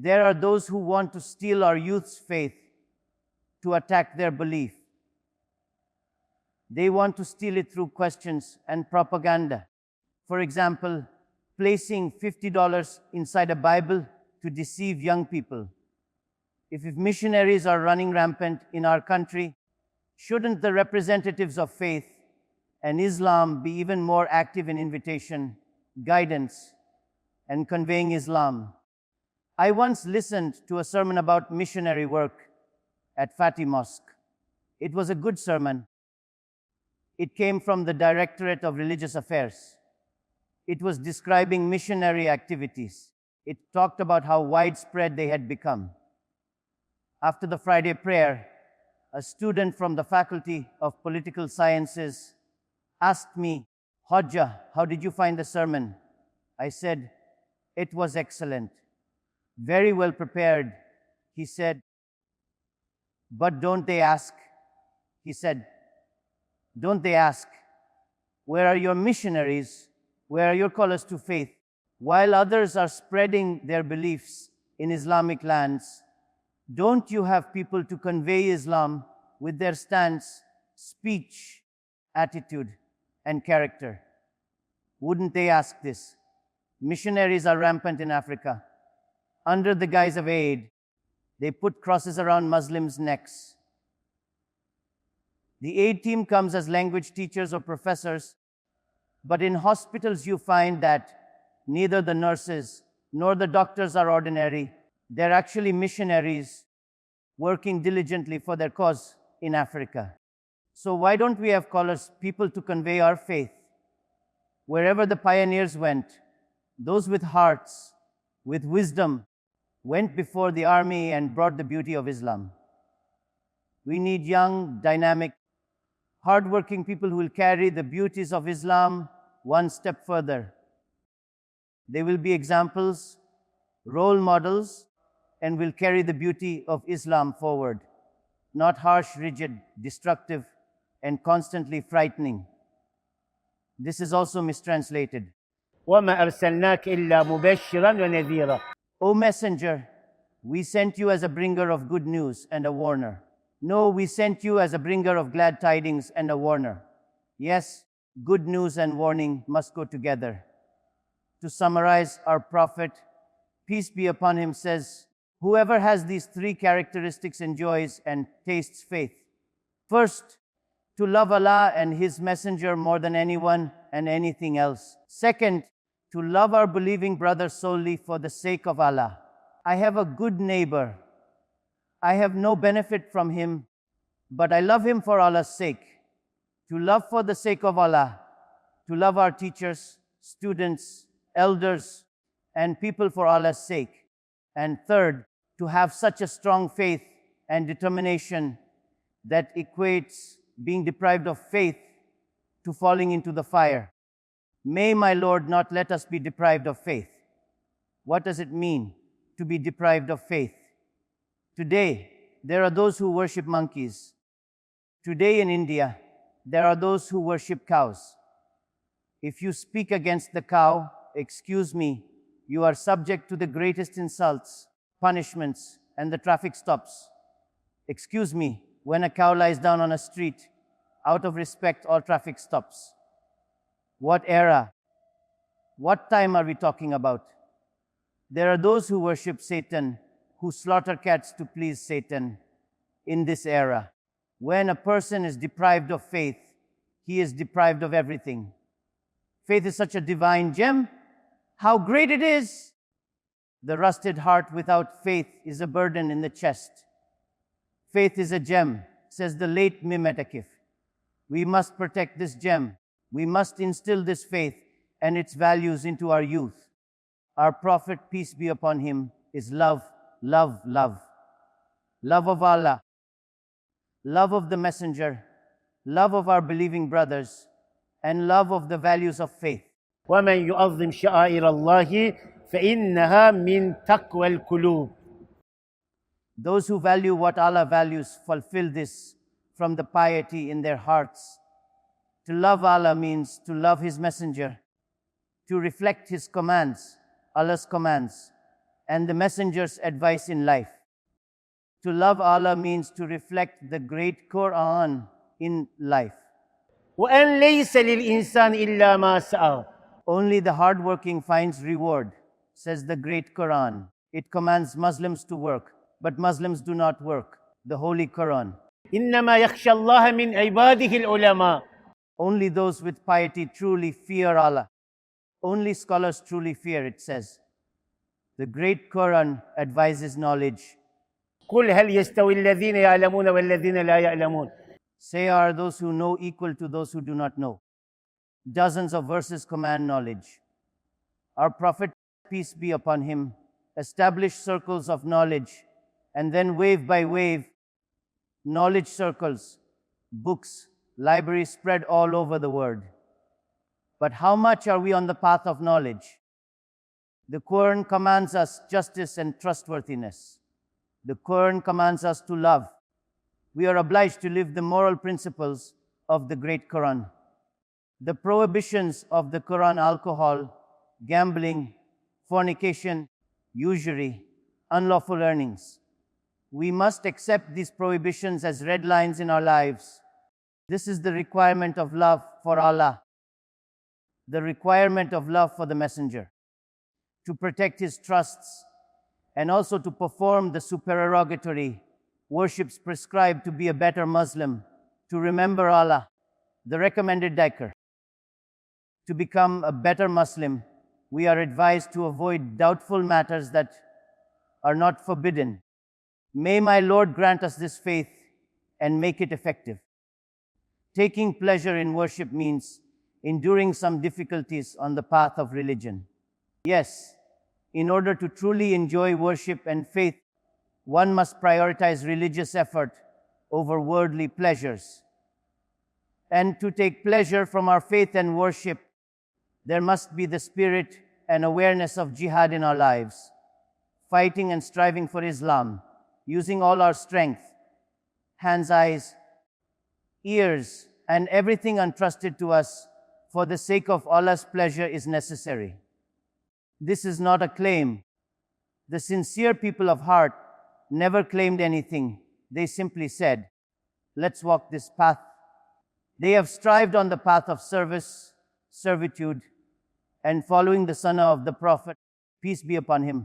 There are those who want to steal our youth's faith to attack their belief. They want to steal it through questions and propaganda. For example, placing $50 inside a Bible to deceive young people. If missionaries are running rampant in our country, shouldn't the representatives of faith and Islam be even more active in invitation, guidance, and conveying Islam? I once listened to a sermon about missionary work at Fatih Mosque. It was a good sermon. It came from the Directorate of Religious Affairs. It was describing missionary activities. It talked about how widespread they had become. After the Friday prayer, a student from the Faculty of Political Sciences asked me, "Hodja, how did you find the sermon?" I said, "It was excellent. Very well prepared." He said, "But don't they ask?" He said, "Don't they ask, where are your missionaries? Where are your callers to faith? While others are spreading their beliefs in Islamic lands, don't you have people to convey Islam with their stance, speech, attitude, and character?" Wouldn't they ask this? Missionaries are rampant in Africa. Under the guise of aid, they put crosses around Muslims' necks. The aid team comes as language teachers or professors, but in hospitals you find that neither the nurses nor the doctors are ordinary. They're actually missionaries working diligently for their cause in Africa. So why don't we have callers, people to convey our faith? Wherever the pioneers went, those with hearts, with wisdom, went before the army and brought the beauty of Islam. We need young, dynamic, hardworking people who will carry the beauties of Islam one step further. They will be examples, role models, and will carry the beauty of Islam forward, not harsh, rigid, destructive, and constantly frightening. This is also mistranslated. وَمَا أَرْسَلْنَاكَ إِلَّا مُبَشِّرًا وَنَذِيرًا. O Messenger, we sent you as a bringer of good news and a warner. No, we sent you as a bringer of glad tidings and a warner. Yes, good news and warning must go together. To summarize, our Prophet, peace be upon him, says, whoever has these three characteristics enjoys and tastes faith. First, to love Allah and His Messenger more than anyone and anything else. Second, to love our believing brother solely for the sake of Allah. I have a good neighbor. I have no benefit from him, but I love him for Allah's sake. To love for the sake of Allah, to love our teachers, students, elders, and people for Allah's sake. And third, to have such a strong faith and determination that equates being deprived of faith to falling into the fire. May my Lord not let us be deprived of faith. What does it mean to be deprived of faith? Today, there are those who worship monkeys. Today in India, there are those who worship cows. If you speak against the cow, excuse me, you are subject to the greatest insults, punishments, and the traffic stops. Excuse me, when a cow lies down on a street, out of respect, all traffic stops. What era? What time are we talking about? There are those who worship Satan, who slaughter cats to please Satan in this era. When a person is deprived of faith, he is deprived of everything. Faith is such a divine gem. How great it is! The rusted heart without faith is a burden in the chest. Faith is a gem, says the late Mimetakif. We must protect this gem. We must instill this faith and its values into our youth. Our Prophet, peace be upon him, is love, love, love. Love of Allah, love of the Messenger, love of our believing brothers, and love of the values of faith. وَمَنْ يُعَظِّمْ شَعَائِرَ اللَّهِ فَإِنَّهَا مِنْ تَقْوَى الْقُلُوبِ. Those who value what Allah values fulfill this from the piety in their hearts. To love Allah means to love His Messenger, to reflect His commands, Allah's commands, and the Messenger's advice in life. To love Allah means to reflect the great Quran in life. وأن ليس للإنسان إلا ما سعى. Only the hardworking finds reward, says the great Quran. It commands Muslims to work, but Muslims do not work. The Holy Quran. إنما يخشى الله من عباده العلماء. Only those with piety truly fear Allah. Only scholars truly fear, it says. The great Quran advises knowledge. قل هل يستوي الذين يعلمون والذين لا يعلمون. Say, are those who know equal to those who do not know? Dozens of verses command knowledge. Our Prophet, peace be upon him, established circles of knowledge, and then wave by wave, knowledge circles, books, libraries spread all over the world. But how much are we on the path of knowledge? The Quran commands us justice and trustworthiness. The Quran commands us to love. We are obliged to live the moral principles of the great Quran. The prohibitions of the Quran: alcohol, gambling, fornication, usury, unlawful earnings. We must accept these prohibitions as red lines in our lives. This is the requirement of love for Allah, the requirement of love for the Messenger, to protect his trusts, and also to perform the supererogatory worships prescribed to be a better Muslim, to remember Allah, the recommended dhikr. To become a better Muslim, we are advised to avoid doubtful matters that are not forbidden. May my Lord grant us this faith and make it effective. Taking pleasure in worship means enduring some difficulties on the path of religion. Yes, in order to truly enjoy worship and faith, one must prioritize religious effort over worldly pleasures. And to take pleasure from our faith and worship, there must be the spirit and awareness of jihad in our lives, fighting and striving for Islam, using all our strength, hands, eyes, ears, and everything entrusted to us for the sake of Allah's pleasure is necessary. This is not a claim. The sincere people of heart never claimed anything. They simply said, let's walk this path. They have strived on the path of service, servitude, and following the sunnah of the Prophet, peace be upon him.